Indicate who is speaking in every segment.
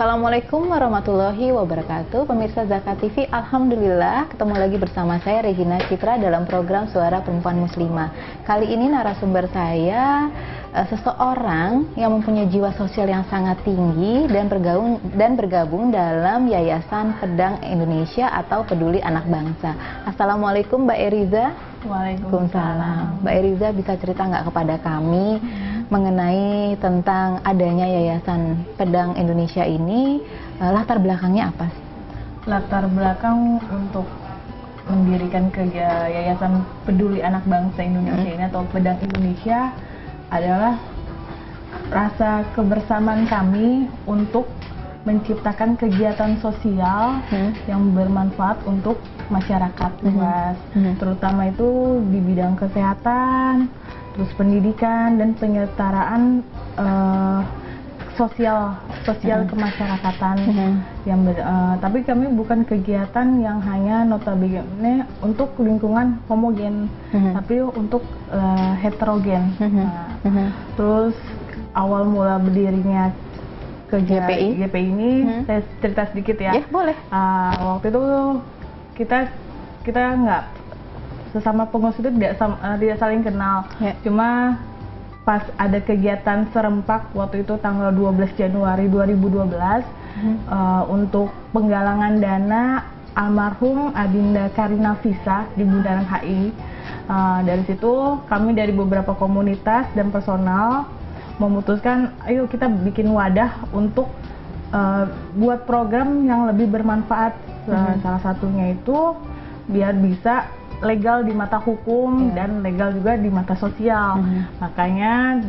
Speaker 1: Assalamualaikum warahmatullahi wabarakatuh. Pemirsa Zakat TV, Alhamdulillah ketemu lagi bersama saya Regina Citra dalam program Suara Perempuan Muslimah. Kali ini narasumber saya seseorang yang mempunyai jiwa sosial yang sangat tinggi dan bergabung dalam Yayasan Pedang Indonesia atau Peduli Anak Bangsa. Assalamualaikum Mbak Eriza.
Speaker 2: Waalaikumsalam.
Speaker 1: Mbak Eriza bisa cerita nggak kepada kami mengenai tentang adanya Yayasan Pedang Indonesia ini, latar belakangnya apa sih?
Speaker 2: Latar belakang untuk mendirikan Yayasan Peduli Anak Bangsa Indonesia ini atau Pedang Indonesia adalah rasa kebersamaan kami untuk menciptakan kegiatan sosial yang bermanfaat untuk masyarakat luas, terutama itu di bidang kesehatan, terus pendidikan dan penyetaraan sosial kemasyarakatan. Tapi kami bukan kegiatan yang hanya notabene untuk lingkungan homogen, tapi untuk heterogen. Terus awal mula berdirinya
Speaker 1: GPI
Speaker 2: ini, saya cerita sedikit ya.
Speaker 1: Ya, boleh.
Speaker 2: Waktu itu kita nggak, sesama pengurus itu tidak saling kenal. Cuma pas ada kegiatan serempak waktu itu tanggal 12 Januari 2012 untuk penggalangan dana almarhum Adinda Karina Fisa di Bundaran HI. Dari situ kami dari beberapa komunitas dan personal memutuskan, ayo kita bikin wadah untuk buat program yang lebih bermanfaat. Salah satunya itu biar bisa legal di mata hukum dan legal juga di mata sosial. Makanya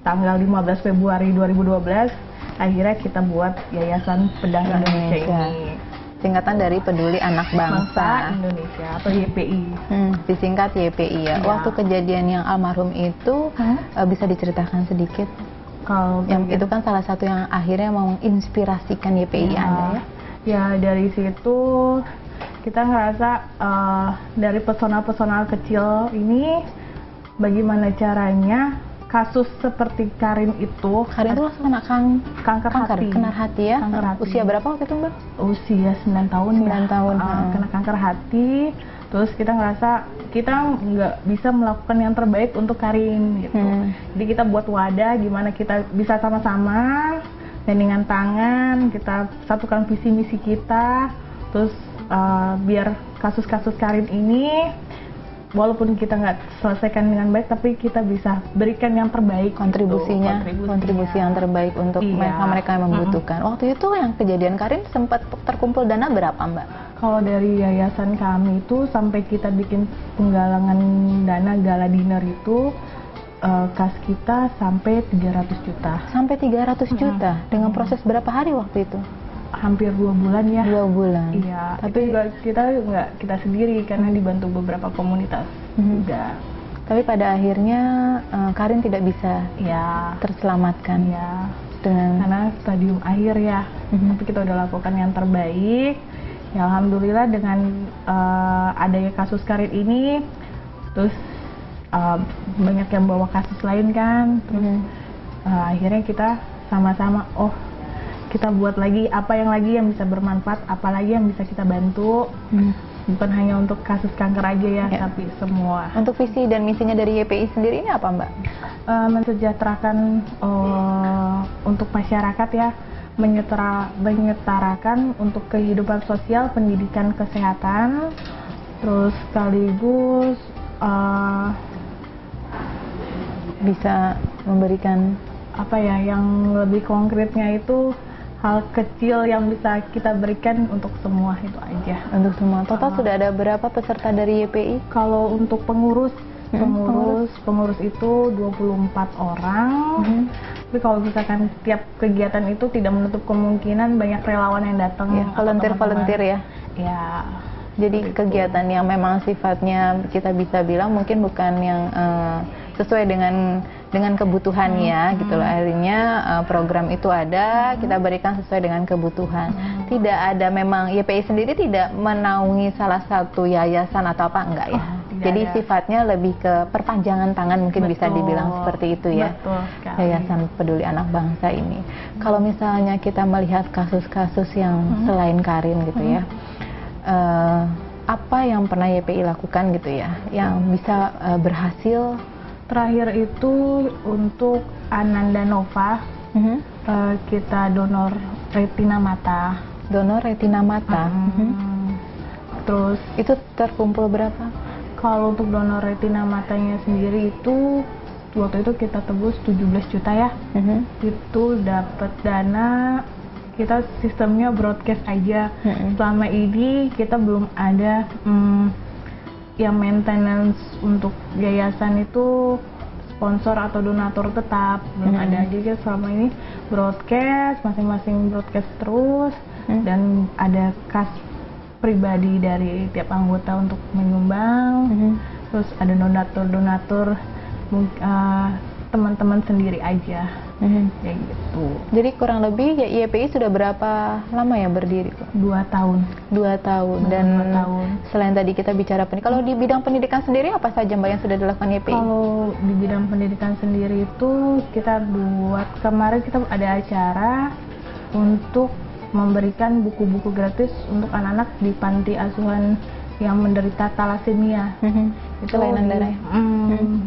Speaker 2: tanggal 15 Februari 2012 akhirnya kita buat Yayasan Pedang Indonesia ini.
Speaker 1: Singkatan dari Peduli Anak Bangsa
Speaker 2: Indonesia atau YPI.
Speaker 1: Disingkat YPI ya. Waktu kejadian yang almarhum itu bisa diceritakan sedikit?
Speaker 2: Kalau
Speaker 1: yang itu kan salah satu yang akhirnya menginspirasikan YPI Anda ya?
Speaker 2: Ya, dari situ kita ngerasa dari personal-personal kecil ini bagaimana caranya kasus seperti Karin itu
Speaker 1: langsung kena kanker hati. Kena hati ya?
Speaker 2: Kanker hati.
Speaker 1: Usia berapa waktu itu Mbak?
Speaker 2: Usia 9 tahun.
Speaker 1: 9 tahun.
Speaker 2: Kena kanker hati. Terus kita ngerasa kita nggak bisa melakukan yang terbaik untuk Karin gitu. Jadi kita buat wadah gimana kita bisa sama-sama dengan tangan, kita satukan visi misi kita. Terus biar kasus-kasus Karin ini walaupun kita nggak selesaikan dengan baik, tapi kita bisa berikan yang terbaik,
Speaker 1: kontribusi yang terbaik untuk mereka yang membutuhkan. Waktu itu yang kejadian Karin sempat terkumpul dana berapa Mbak?
Speaker 2: Kalau dari yayasan kami itu sampai kita bikin penggalangan dana gala dinner itu kas kita sampai 300 juta. Sampai
Speaker 1: 300 juta dengan proses berapa hari waktu itu?
Speaker 2: Hampir 2 bulan ya.
Speaker 1: 2 bulan.
Speaker 2: Iya. Tapi juga kita sendiri karena dibantu beberapa komunitas juga.
Speaker 1: Tapi pada akhirnya Karin tidak bisa terselamatkan.
Speaker 2: Ya.
Speaker 1: Karena
Speaker 2: stadium akhir ya. Tapi kita udah lakukan yang terbaik. Ya, alhamdulillah dengan adanya kasus Karin ini, terus banyak yang bawa kasus lain kan. Terus akhirnya kita sama-sama kita buat lagi apa yang bisa bermanfaat, apalagi yang bisa kita bantu. Bukan hanya untuk kasus kanker aja ya, tapi semua.
Speaker 1: Untuk visi dan misinya dari YPI sendiri ini apa Mbak?
Speaker 2: Mensejahterakan untuk masyarakat ya, menyetarakan untuk kehidupan sosial, pendidikan, kesehatan, terus sekaligus
Speaker 1: bisa memberikan
Speaker 2: yang lebih konkretnya itu hal kecil yang bisa kita berikan untuk semua, itu aja.
Speaker 1: Untuk semua. Total sudah ada berapa peserta dari YPI?
Speaker 2: Kalau untuk pengurus itu 24 orang. Tapi kalau misalkan tiap kegiatan itu tidak menutup kemungkinan banyak relawan yang datang.
Speaker 1: Volunteer ya?
Speaker 2: Ya.
Speaker 1: Jadi kegiatan yang memang sifatnya kita bisa bilang mungkin bukan yang sesuai dengan kebutuhannya gitu loh. Akhirnya program itu ada, kita berikan sesuai dengan kebutuhan. Tidak ada, memang YPI sendiri tidak menaungi salah satu yayasan atau apa, enggak ya? Jadi sifatnya lebih ke perpanjangan tangan, mungkin bisa dibilang seperti itu ya.
Speaker 2: Betul sekali.
Speaker 1: Yayasan Peduli Anak Bangsa ini. Kalau misalnya kita melihat kasus-kasus yang selain Karin gitu ya, apa yang pernah YPI lakukan gitu ya, yang bisa berhasil?
Speaker 2: Terakhir itu untuk Ananda Nova, kita donor retina mata.
Speaker 1: Donor retina mata.
Speaker 2: Terus
Speaker 1: itu terkumpul berapa?
Speaker 2: Kalau untuk donor retina matanya sendiri itu waktu itu kita tebus 17 juta ya. Itu dapat dana, kita sistemnya broadcast aja. Selama ini kita belum ada yang maintenance untuk yayasan itu sponsor atau donatur tetap, belum ada. Jadi selama ini broadcast, masing-masing broadcast terus, dan ada kas pribadi dari tiap anggota untuk menyumbang. Terus ada donatur teman-teman sendiri aja. Kayak gitu.
Speaker 1: Jadi kurang lebih ya YPI sudah berapa lama ya berdiri?
Speaker 2: 2 tahun.
Speaker 1: 2 tahun. Dan
Speaker 2: 2 tahun.
Speaker 1: Selain tadi kita bicara kalau di bidang pendidikan sendiri apa saja Mbak yang sudah dilakukan YPI?
Speaker 2: Kalau di bidang pendidikan sendiri itu kita buat, kemarin kita ada acara untuk memberikan buku-buku gratis untuk anak-anak di panti asuhan yang menderita talasemia. Itu
Speaker 1: kelainan darah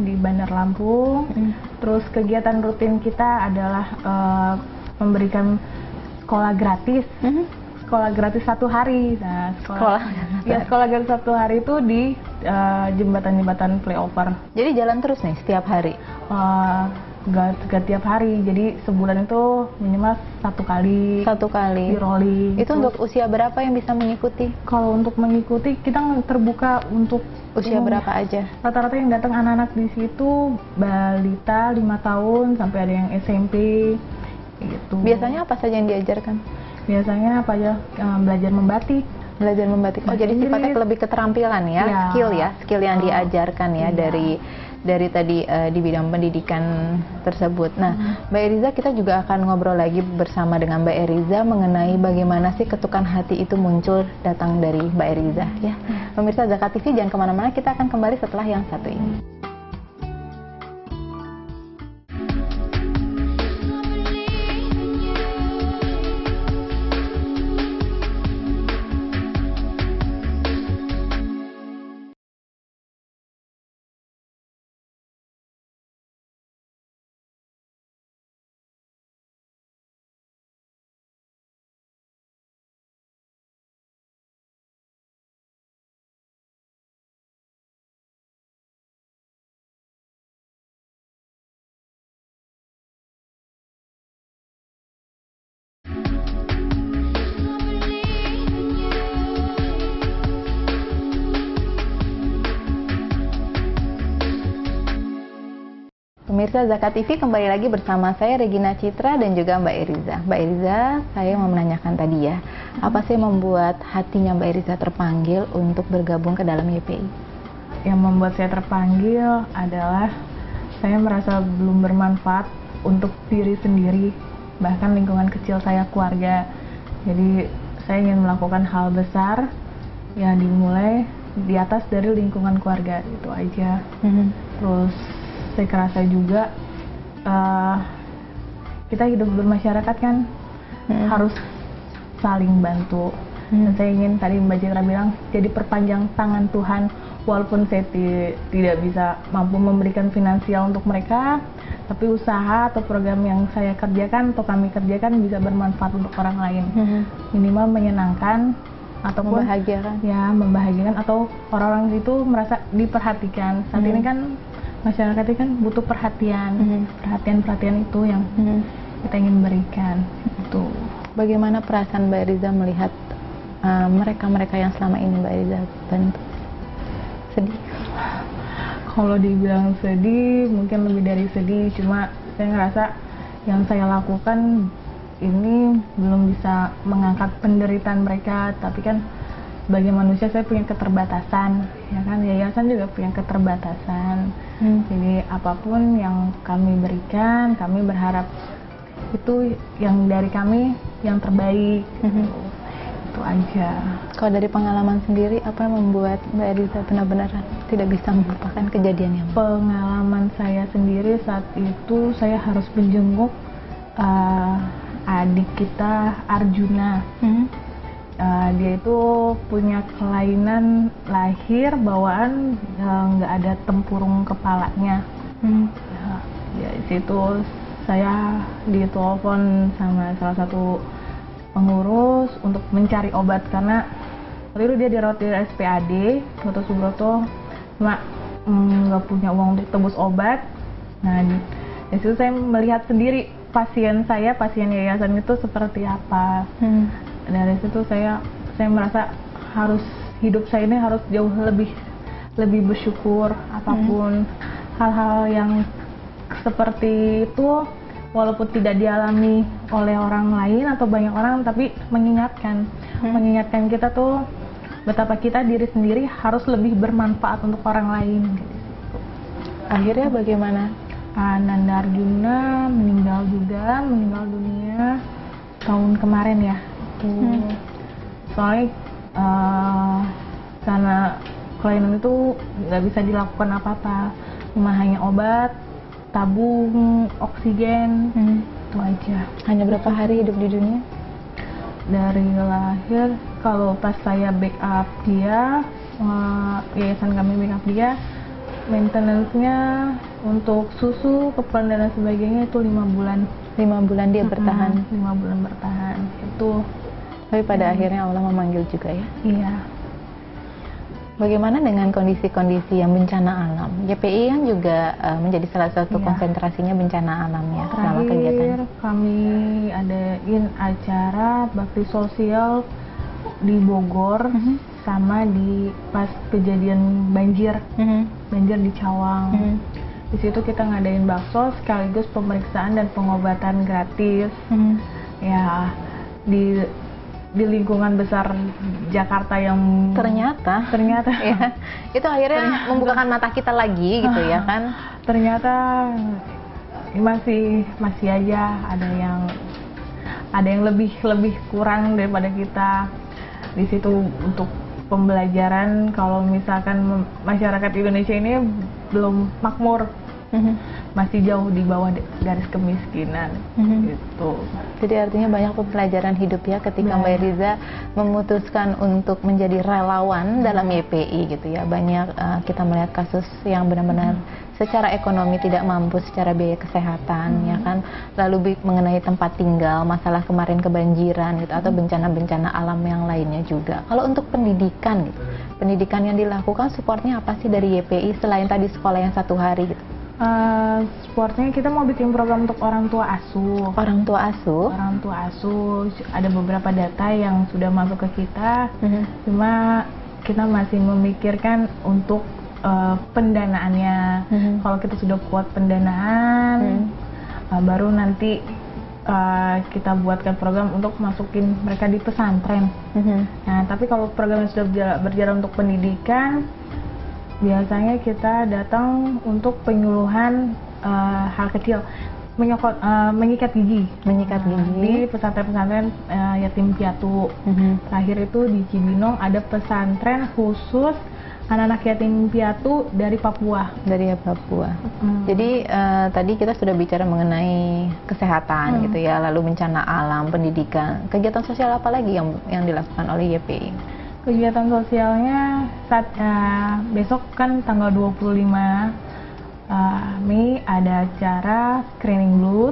Speaker 2: di Bandar Lampung. Terus kegiatan rutin kita adalah memberikan sekolah gratis. Sekolah gratis 1 hari. Nah, sekolah gratis 1 hari itu di jembatan-jembatan flyover.
Speaker 1: Jadi jalan terus nih setiap hari?
Speaker 2: Gak tiap hari, jadi sebulan itu minimal 1 kali.
Speaker 1: 1 kali.
Speaker 2: Di rolling.
Speaker 1: Itu untuk usia berapa yang bisa mengikuti?
Speaker 2: Kalau untuk mengikuti kita terbuka untuk
Speaker 1: usia berapa aja?
Speaker 2: Rata-rata yang datang anak-anak di situ balita 5 tahun sampai ada yang SMP gitu.
Speaker 1: Biasanya apa saja yang diajarkan?
Speaker 2: Biasanya apa aja? Belajar membatik.
Speaker 1: Belajar membatik. Oh, jadi sifatnya lebih keterampilan ya, skill yang diajarkan ya dari tadi di bidang pendidikan tersebut. Nah, Mbak Eriza, kita juga akan ngobrol lagi bersama dengan Mbak Eriza mengenai bagaimana sih ketukan hati itu muncul datang dari Mbak Eriza ya. Pemirsa Zakat TV jangan kemana-mana, kita akan kembali setelah yang satu ini. Pemirsa Zakat TV, kembali lagi bersama saya Regina Citra dan juga Mbak Eriza. Mbak Eriza, saya mau menanyakan tadi ya, apa sih membuat hatinya Mbak Eriza terpanggil untuk bergabung ke dalam YPI?
Speaker 2: Yang membuat saya terpanggil adalah saya merasa belum bermanfaat untuk diri sendiri, bahkan lingkungan kecil saya, keluarga. Jadi saya ingin melakukan hal besar yang dimulai di atas dari lingkungan keluarga, itu aja. Terus saya kerasa juga kita hidup bermasyarakat kan harus saling bantu. Dan saya ingin, tadi Mbak Citra bilang, jadi perpanjang tangan Tuhan. Walaupun saya tidak bisa mampu memberikan finansial untuk mereka, tapi usaha atau program yang saya kerjakan atau kami kerjakan bisa bermanfaat untuk orang lain. Minimal menyenangkan ataupun membahagiakan atau orang-orang itu merasa diperhatikan. Saat ini kan masyarakat ini kan butuh perhatian, perhatian itu yang kita ingin berikan. Itu.
Speaker 1: Bagaimana perasaan Mbak Eriza melihat mereka-mereka yang selama ini Mbak Eriza bantu? Sedih?
Speaker 2: Kalau dibilang sedih, mungkin lebih dari sedih. Cuma saya ngerasa yang saya lakukan ini belum bisa mengangkat penderitaan mereka, tapi kan sebagai manusia saya punya keterbatasan, ya kan, yayasan juga punya keterbatasan. Jadi apapun yang kami berikan, kami berharap itu yang dari kami yang terbaik. Itu aja.
Speaker 1: Kalau dari pengalaman sendiri, apa yang membuat Mbak Eriza benar-benar tidak bisa melupakan kejadian yang
Speaker 2: pengalaman saya sendiri saat itu, saya harus menjenguk adik kita Arjuna. Dia itu punya kelainan lahir bawaan, nggak ada tempurung kepalanya. Ya, di situ saya ditelepon sama salah satu pengurus untuk mencari obat, karena waktu itu dia dirawat di RSPAD Toto Subroto, cuma nggak punya uang untuk tebus obat. Nah, di situ saya melihat sendiri pasien yayasan itu seperti apa. Dari situ saya merasa hidup saya ini harus jauh lebih bersyukur. Apapun hal-hal yang seperti itu, walaupun tidak dialami oleh orang lain atau banyak orang, tapi mengingatkan kita tuh betapa kita diri sendiri harus lebih bermanfaat untuk orang lain.
Speaker 1: Akhirnya bagaimana?
Speaker 2: Nanda Arjuna meninggal dunia tahun kemarin ya. Soalnya karena kelainan itu nggak bisa dilakukan apa-apa, cuma hanya obat, tabung oksigen, itu aja.
Speaker 1: Hanya berapa hari hidup di dunia?
Speaker 2: Dari lahir, kalau pas saya backup dia, yayasan kami backup dia, maintenance-nya untuk susu, keperluan dan sebagainya itu 5 bulan.
Speaker 1: 5 bulan dia bertahan?
Speaker 2: 5 bulan bertahan, itu.
Speaker 1: Tapi pada akhirnya Allah memanggil juga ya?
Speaker 2: Iya.
Speaker 1: Bagaimana dengan kondisi-kondisi yang bencana alam? YPI kan juga menjadi salah satu konsentrasinya bencana alam ya. Selama kegiatan
Speaker 2: Terakhir kami adain acara bakti sosial di Bogor, sama di pas kejadian banjir di Cawang. Di situ kita ngadain bakso sekaligus pemeriksaan dan pengobatan gratis. Ya, di lingkungan besar Jakarta yang ternyata
Speaker 1: ya, itu akhirnya membukakan mata kita lagi gitu ya kan.
Speaker 2: Ternyata masih aja ada yang lebih kurang daripada kita. Di situ untuk pembelajaran, kalau misalkan masyarakat Indonesia ini belum makmur, masih jauh di bawah garis kemiskinan gitu.
Speaker 1: Jadi artinya banyak pembelajaran hidup ya ketika Mbak Riza memutuskan untuk menjadi relawan dalam YPI gitu ya. Banyak kita melihat kasus yang benar-benar secara ekonomi tidak mampu, secara biaya kesehatan ya kan, lalu mengenai tempat tinggal, masalah kemarin kebanjiran gitu, atau bencana-bencana alam yang lainnya juga. Kalau untuk pendidikan gitu, pendidikan yang dilakukan supportnya apa sih dari YPI selain tadi sekolah yang 1 hari gitu?
Speaker 2: Supportnya kita mau bikin program untuk orang tua asuh.
Speaker 1: Orang tua asuh
Speaker 2: ada beberapa data yang sudah masuk ke kita, cuma kita masih memikirkan untuk pendanaannya. Kalau kita sudah kuat pendanaan, baru nanti kita buatkan program untuk masukin mereka di pesantren. Nah, tapi kalau program yang sudah berjalan untuk pendidikan, biasanya kita datang untuk penyuluhan hal kecil, menyikat gigi di pesantren-pesantren yatim piatu. Terakhir itu di Cibinong ada pesantren khusus anak-anak yatim piatu dari Papua. Jadi tadi kita sudah bicara mengenai kesehatan gitu ya, lalu bencana alam, pendidikan. Kegiatan sosial apa lagi yang dilakukan oleh YPI? Kegiatan sosialnya saat besok kan tanggal 25 Mei ada acara screening blood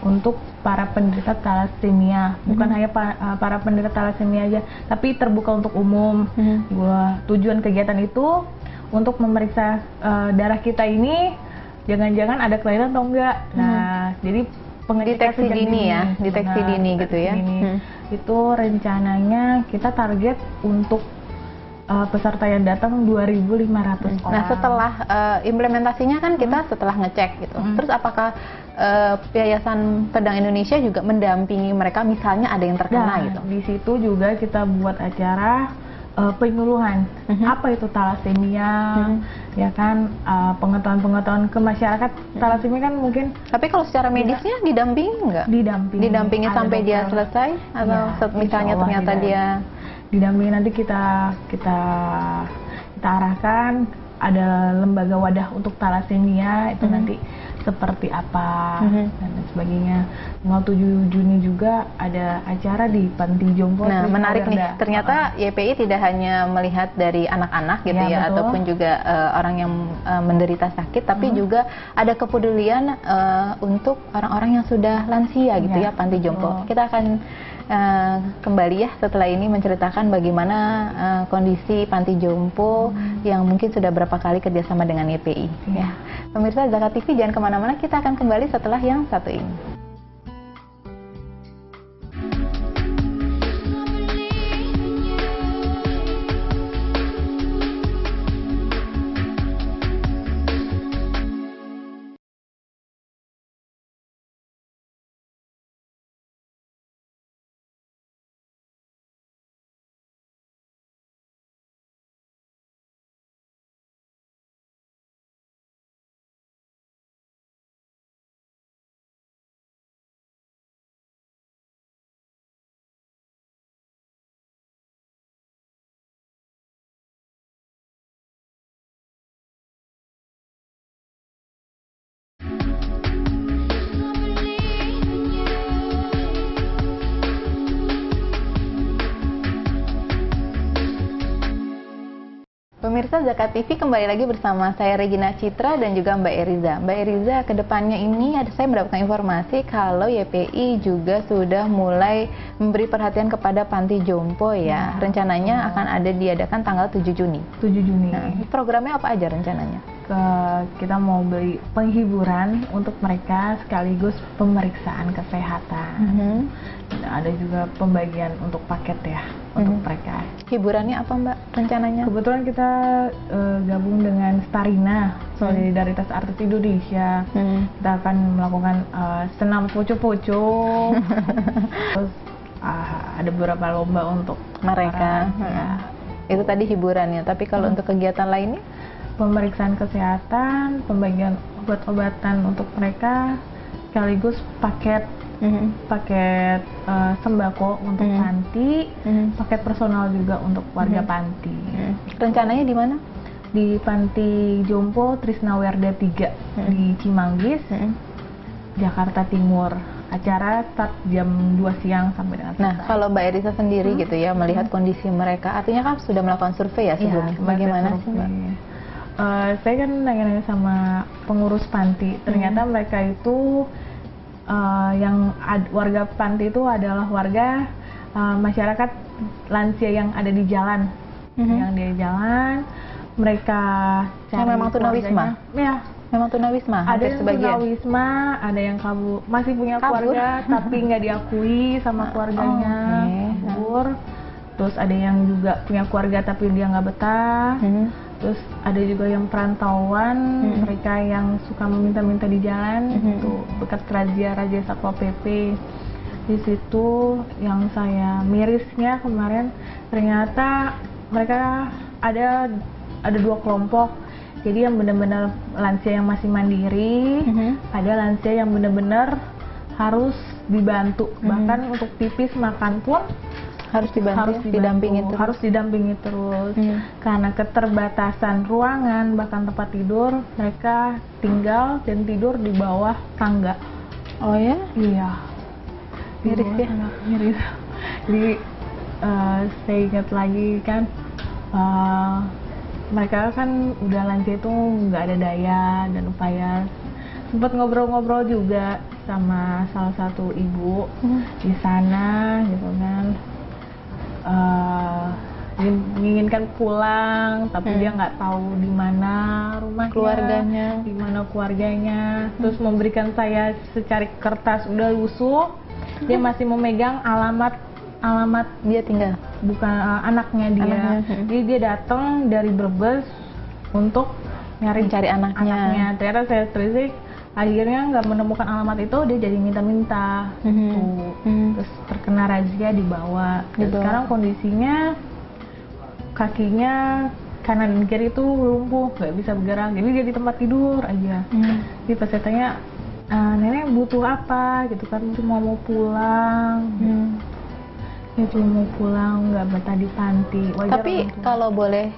Speaker 2: untuk para penderita thalassemia. Bukan hanya para penderita thalassemia aja, tapi terbuka untuk umum. Tujuan kegiatan itu untuk memeriksa darah kita ini jangan-jangan ada kelainan atau enggak. Nah, jadi
Speaker 1: deteksi dini ya, deteksi dini gitu ya.
Speaker 2: Itu rencananya kita target untuk peserta yang datang 2.500 orang.
Speaker 1: Nah, setelah implementasinya kan kita setelah ngecek gitu. Terus apakah Yayasan Pedang Indonesia juga mendampingi mereka, misalnya ada yang terkena gitu?
Speaker 2: Di situ juga kita buat acara penyuluhan, apa itu thalassemia, ya kan, pengetahuan ke masyarakat. Thalassemia kan mungkin.
Speaker 1: Tapi kalau secara medisnya didampingi nggak? Didampingi sampai dia selesai, atau misalnya ternyata dia
Speaker 2: didampingi, nanti kita arahkan ada lembaga wadah untuk talasemia itu nanti seperti apa dan sebagainya. Tanggal 7 Juni juga ada acara di Panti Jompo.
Speaker 1: Nah, menarik nih. Ternyata YPI tidak hanya melihat dari anak-anak gitu ya, ataupun juga orang yang menderita sakit, tapi juga ada kepedulian untuk orang-orang yang sudah lansia gitu ya, Panti Jompo. Kita akan kembali ya setelah ini menceritakan bagaimana kondisi Panti Jompo yang mungkin sudah berapa kali kerjasama dengan YPI. Ya. Pemirsa Zakat TV jangan kemana-mana, kita akan kembali setelah yang satu ini. Pemirsa Zakat TV kembali lagi bersama saya Regina Citra dan juga Mbak Eriza. Mbak Eriza, kedepannya ini saya mendapatkan informasi kalau YPI juga sudah mulai memberi perhatian kepada Panti Jompo ya. Rencananya akan ada diadakan tanggal 7 Juni.
Speaker 2: 7 Juni.
Speaker 1: Nah, programnya apa aja rencananya?
Speaker 2: Kita mau beli penghiburan untuk mereka sekaligus pemeriksaan kesehatan. Ada juga pembagian untuk paket ya untuk mereka.
Speaker 1: Hiburannya apa Mbak rencananya?
Speaker 2: Kebetulan kita gabung dengan Starina, Solidaritas Artis Indonesia. Kita akan melakukan senam poco-poco. Terus ada beberapa lomba untuk
Speaker 1: mereka. Itu tadi hiburannya, tapi kalau untuk kegiatan lainnya?
Speaker 2: Pemeriksaan kesehatan, pembagian obat-obatan untuk mereka, sekaligus paket sembako untuk panti, paket personal juga untuk warga panti.
Speaker 1: Rencananya di mana?
Speaker 2: Di Panti Jompo Trisnawerda 3 di Cimanggis, Jakarta Timur. Acara start jam 2 siang sampai dengan selesai.
Speaker 1: Nah, kalau Mbak Eriza sendiri gitu ya, melihat kondisi mereka, artinya kan sudah melakukan survei ya sebelumnya. Bagaimana sih Mbak?
Speaker 2: Saya kan nanya-nanya sama pengurus panti, ternyata mereka itu warga panti itu adalah warga masyarakat lansia yang ada di jalan, yang di jalan. Mereka cari
Speaker 1: memang tunawisma.
Speaker 2: Ya,
Speaker 1: memang tunawisma.
Speaker 2: Ada yang tunawisma, ada yang masih punya keluarga tapi nggak diakui sama keluarganya, kabur. Terus ada yang juga punya keluarga tapi dia nggak betah. Terus ada juga yang perantauan, mereka yang suka meminta-minta di jalan, itu bekas razia Satpol PP. Di situ yang saya mirisnya kemarin, ternyata mereka ada 2 kelompok. Jadi yang benar-benar lansia yang masih mandiri, ada lansia yang benar-benar harus dibantu, bahkan untuk pipis makan pun harus didampingi terus. Karena keterbatasan ruangan bahkan tempat tidur, mereka tinggal dan tidur di bawah tangga.
Speaker 1: Oh ya?
Speaker 2: Iya.
Speaker 1: Miris ya?
Speaker 2: Miris. Jadi saya ingat lagi kan, mereka kan udah lansia itu nggak ada daya dan upaya. Sempat ngobrol-ngobrol juga sama salah satu ibu di sana gitu kan. Dia menginginkan pulang, tapi dia nggak tahu di mana rumahnya, di mana keluarganya. Terus memberikan saya secari kertas udah lusuh, dia masih memegang alamat
Speaker 1: dia tinggal,
Speaker 2: bukan anaknya dia. Jadi dia datang dari Brebes untuk
Speaker 1: mencari anaknya.
Speaker 2: Ternyata saya terisik, akhirnya nggak menemukan alamat itu, dia jadi minta-minta. Terus terkena razia, dibawa. Dan sekarang kondisinya kakinya kanan dan kiri itu lumpuh, nggak bisa bergerak, jadi dia di tempat tidur aja. Jadi pas saya tanya, nenek butuh apa gitu kan, cuma mau pulang. itu mau pulang, nggak betah di panti. Wajar.
Speaker 1: Tapi kalau boleh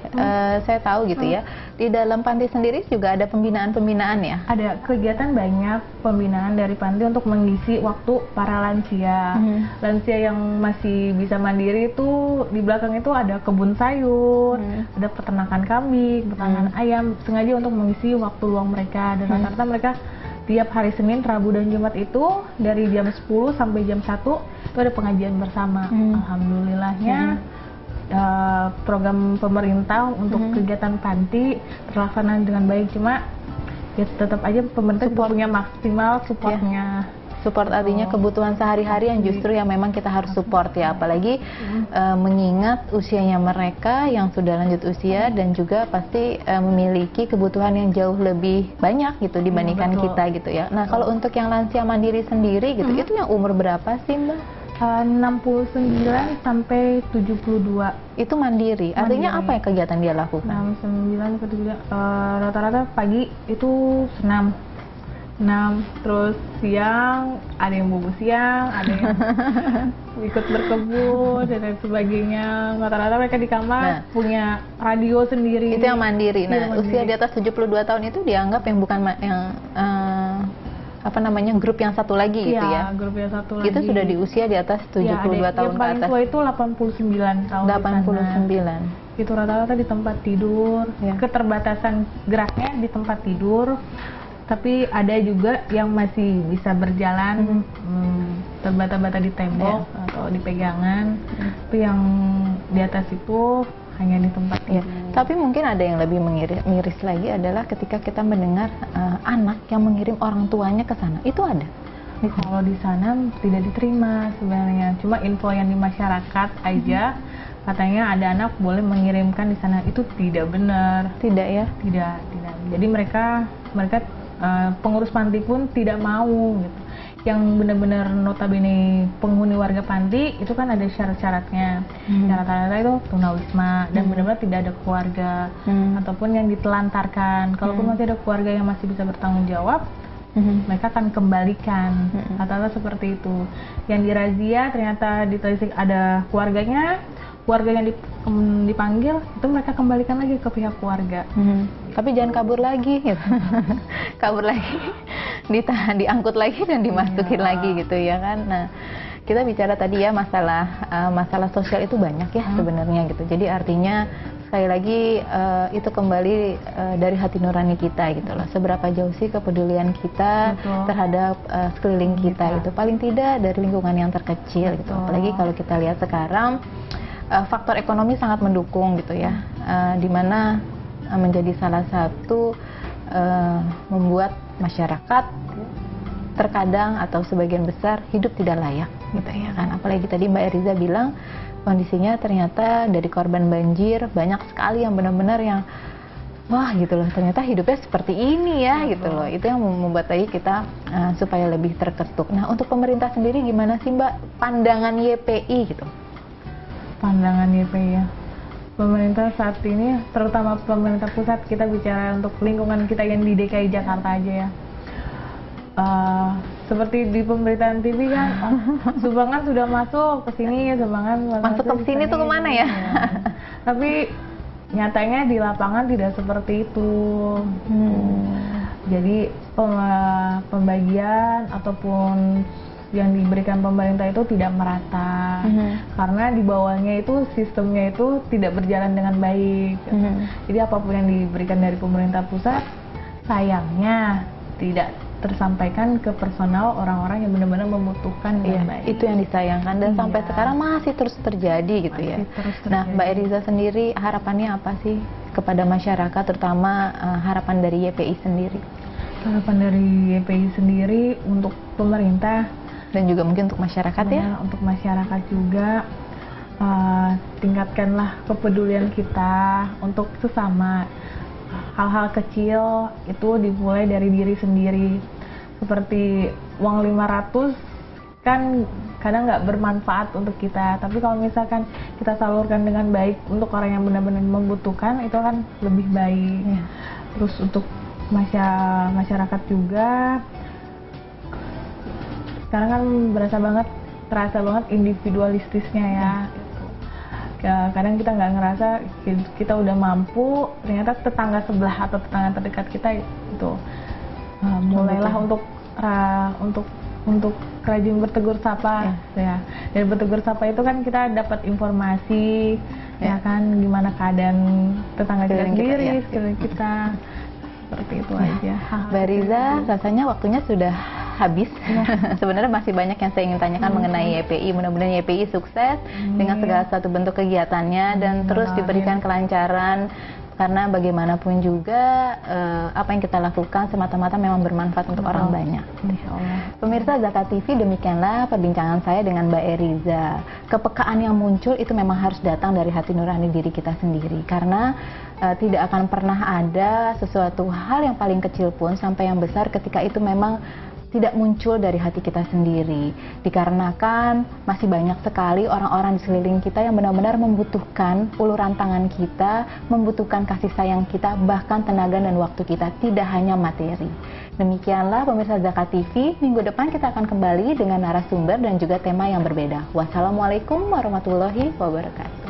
Speaker 1: saya tahu gitu ya, di dalam panti sendiri juga ada pembinaan-pembinaan ya?
Speaker 2: Ada kegiatan banyak pembinaan dari panti untuk mengisi waktu para lansia. Lansia yang masih bisa mandiri itu di belakang itu ada kebun sayur, ada peternakan kambing, peternakan ayam, sengaja untuk mengisi waktu luang mereka. Dan rata-rata mereka tiap hari Senin, Rabu, dan Jumat itu dari jam 10 sampai jam 1 itu ada pengajian bersama. Alhamdulillahnya program pemerintah untuk kegiatan panti terlaksana dengan baik, cuma ya tetap aja pemerintah juga punya maksimal supportnya.
Speaker 1: Support artinya kebutuhan sehari-hari yang justru yang memang kita harus support ya, apalagi mengingat usianya mereka yang sudah lanjut usia dan juga pasti memiliki kebutuhan yang jauh lebih banyak gitu dibandingkan kita gitu ya. Nah kalau untuk yang lansia mandiri sendiri gitu, itu yang umur berapa sih Mbak?
Speaker 2: 69 sampai 72.
Speaker 1: Itu mandiri. Artinya apa yang kegiatan dia lakukan?
Speaker 2: 69 ke 72. Rata-rata pagi itu senam, terus siang ada yang bobo siang, ada yang ikut berkebun dan lain sebagainya. Rata-rata mereka di kamar punya radio sendiri.
Speaker 1: Itu yang mandiri. Nah,
Speaker 2: mandiri.
Speaker 1: Usia di atas 72 tahun itu dianggap yang bukan apa namanya, grup yang satu lagi gitu ya?
Speaker 2: Grup yang satu lagi.
Speaker 1: Itu sudah di usia di atas 72 tahun
Speaker 2: yang paling
Speaker 1: ke atas.
Speaker 2: tua itu 89 tahun.
Speaker 1: 89.
Speaker 2: Itu rata-rata di tempat tidur. Keterbatasan geraknya di tempat tidur. Tapi ada juga yang masih bisa berjalan terbata-bata di tembok atau di pegangan. Tapi yang di atas itu hanya di tempat tidur.
Speaker 1: Tapi mungkin ada yang lebih miris lagi adalah ketika kita mendengar anak yang mengirim orang tuanya ke sana. Itu ada?
Speaker 2: Kalau di sana tidak diterima sebenarnya. Cuma info yang di masyarakat aja. Katanya ada anak boleh mengirimkan di sana. Itu tidak benar.
Speaker 1: Tidak ya?
Speaker 2: Tidak. Jadi mereka pengurus panti pun tidak mau gitu. Yang benar-benar notabene penghuni warga panti itu kan ada syarat-syaratnya. Syarat-syaratnya itu tunawisma dan benar-benar tidak ada keluarga ataupun yang ditelantarkan. Kalaupun masih ada keluarga yang masih bisa bertanggung jawab, mereka akan kembalikan. Rata-rata seperti itu. Yang dirazia ternyata ditelisik ada keluarganya. Keluarga yang dipanggil itu mereka kembalikan lagi ke pihak keluarga.
Speaker 1: Tapi jangan kabur lagi gitu. Kabur lagi, diangkut lagi dan dimasukin lagi gitu ya kan. Nah, kita bicara tadi ya masalah sosial itu banyak ya sebenarnya gitu. Jadi artinya sekali lagi itu kembali dari hati nurani kita gitu loh. Seberapa jauh sih kepedulian kita terhadap sekeliling kita gitu. Paling tidak dari lingkungan yang terkecil gitu. Apalagi kalau kita lihat sekarang faktor ekonomi sangat mendukung gitu ya, dimana menjadi salah satu membuat masyarakat terkadang atau sebagian besar hidup tidak layak gitu ya kan. Apalagi tadi Mbak Eriza bilang kondisinya ternyata dari korban banjir banyak sekali yang benar-benar yang wah gitu loh, ternyata hidupnya seperti ini ya gitu loh. Itu yang membuat tadi kita supaya lebih terketuk. Nah untuk pemerintah sendiri gimana sih Mbak pandangan YPI gitu?
Speaker 2: Pandangan YPI ya, pemerintah saat ini, terutama pemerintah pusat, kita bicara untuk lingkungan kita yang di DKI Jakarta aja ya. Seperti di pemberitaan TV kan, sumbangan sudah masuk ke sini, sumbangan
Speaker 1: masuk ke sini tuh kemana ya?
Speaker 2: Tapi nyatanya di lapangan tidak seperti itu. Jadi pembagian ataupun yang diberikan pemerintah itu tidak merata, karena di bawahnya itu sistemnya itu tidak berjalan dengan baik. Jadi apapun yang diberikan dari pemerintah pusat, sayangnya tidak tersampaikan ke personal orang-orang yang benar-benar membutuhkan dengan baik.
Speaker 1: Itu yang disayangkan dan sampai sekarang masih terus terjadi gitu ya. Nah Mbak Eriza sendiri harapannya apa sih kepada masyarakat, terutama harapan dari YPI sendiri?
Speaker 2: Harapan dari YPI sendiri untuk pemerintah
Speaker 1: dan juga mungkin untuk masyarakat ya?
Speaker 2: Untuk masyarakat juga, tingkatkanlah kepedulian kita untuk sesama. Hal-hal kecil itu dimulai dari diri sendiri. Seperti uang 500 kan kadang nggak bermanfaat untuk kita, tapi kalau misalkan kita salurkan dengan baik untuk orang yang benar-benar membutuhkan, itu kan lebih baik. Terus untuk masyarakat juga, sekarang kan berasa banget kerasa banget individualistisnya ya. Ya, kadang kita nggak ngerasa kita udah mampu, ternyata tetangga sebelah atau tetangga terdekat kita itu mulailah untuk rajin bertegur sapa ya. Dan bertegur sapa itu kan kita dapat informasi ya kan gimana keadaan tetangga kita sendiri, sekeliling kita. Seperti itu aja.
Speaker 1: Mbak Riza, rasanya waktunya sudah habis. Sebenarnya masih banyak yang saya ingin tanyakan mengenai YPI. Mudah-mudahan YPI sukses dengan segala satu bentuk kegiatannya dan terus diberikan kelancaran. Karena bagaimanapun juga apa yang kita lakukan semata-mata memang bermanfaat untuk orang banyak. Pemirsa Zakat TV, demikianlah perbincangan saya dengan Mbak Eriza. Kepekaan yang muncul itu memang harus datang dari hati nurani diri kita sendiri. Karena tidak akan pernah ada sesuatu hal yang paling kecil pun sampai yang besar ketika itu memang tidak muncul dari hati kita sendiri, dikarenakan masih banyak sekali orang-orang di sekeliling kita yang benar-benar membutuhkan uluran tangan kita, membutuhkan kasih sayang kita, bahkan tenaga dan waktu kita, tidak hanya materi. Demikianlah pemirsa Zakat TV, minggu depan kita akan kembali dengan narasumber dan juga tema yang berbeda. Wassalamualaikum warahmatullahi wabarakatuh.